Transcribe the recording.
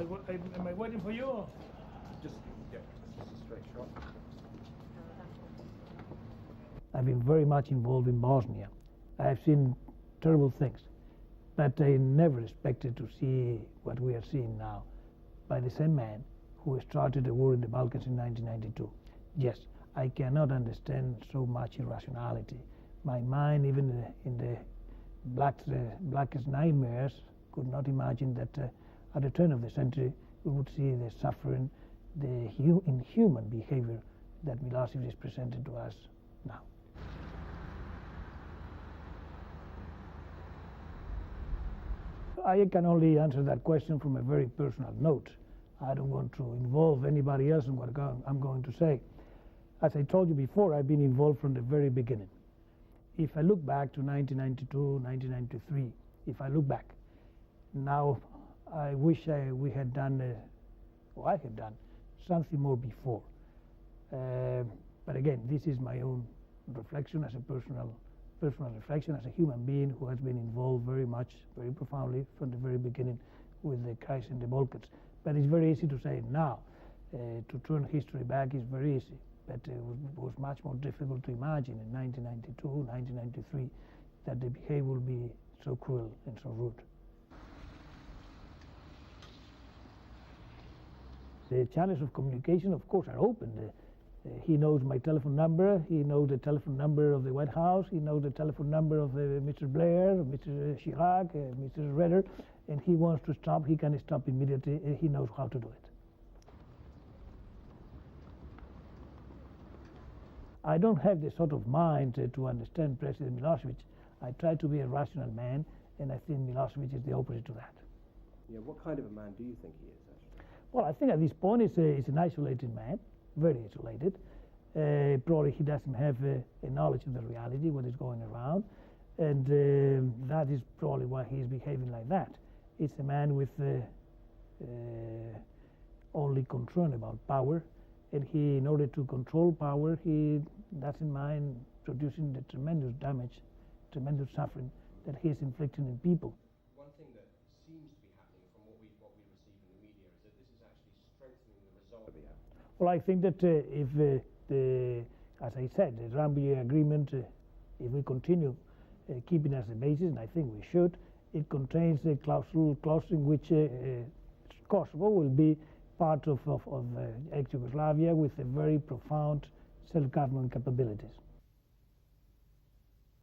Am I waiting for you? Or? Just a straight shot. I've been very much involved in Bosnia. I've seen terrible things, but I never expected to see what we are seeing now by the same man who started the war in the Balkans in 1992. Yes, I cannot understand so much irrationality. My mind, even in the blackest nightmares, could not imagine that at the turn of the century we would see the suffering, the inhuman behaviour that Milosevic is presented to us now. I can only answer that question from a very personal note. I don't want to involve anybody else in what I'm going to say. As I told you before, I've been involved from the very beginning. If I look back to 1992, 1993, if I look back, now I wish we had done, or I had done, something more before. But again, this is my own reflection as a personal reflection as a human being who has been involved very much, very profoundly from the very beginning with the crisis in the Balkans. But it's very easy to say now. To turn history back is very easy, but it was much more difficult to imagine in 1992, 1993 that the behavior will be so cruel and so rude. The channels of communication, of course, are open. He knows my telephone number, he knows the telephone number of the White House, he knows the telephone number of Mr. Blair, Mr. Chirac, Mr. Redder, and he wants to stop, he can stop immediately, he knows how to do it. I don't have the sort of mind to understand President Milosevic. I try to be a rational man, and I think Milosevic is the opposite to that. Yeah, what kind of a man do you think he is, actually? Well, I think at this point he's an isolated man. Very isolated. Probably he doesn't have a knowledge of the reality, what is going around, and that is probably why he is behaving like that. It's a man with only concern about power, and he, in order to control power, he doesn't mind producing the tremendous damage, tremendous suffering that he is inflicting in people. One thing that seems to be happening from what we receive in the media is that this is actually strengthening the resolve. Well, I think that if, as I said, the Rambouillet agreement, if we continue keeping as a basis, and I think we should, it contains a clause in which Kosovo will be part of ex-Yugoslavia with a very profound self-government capabilities.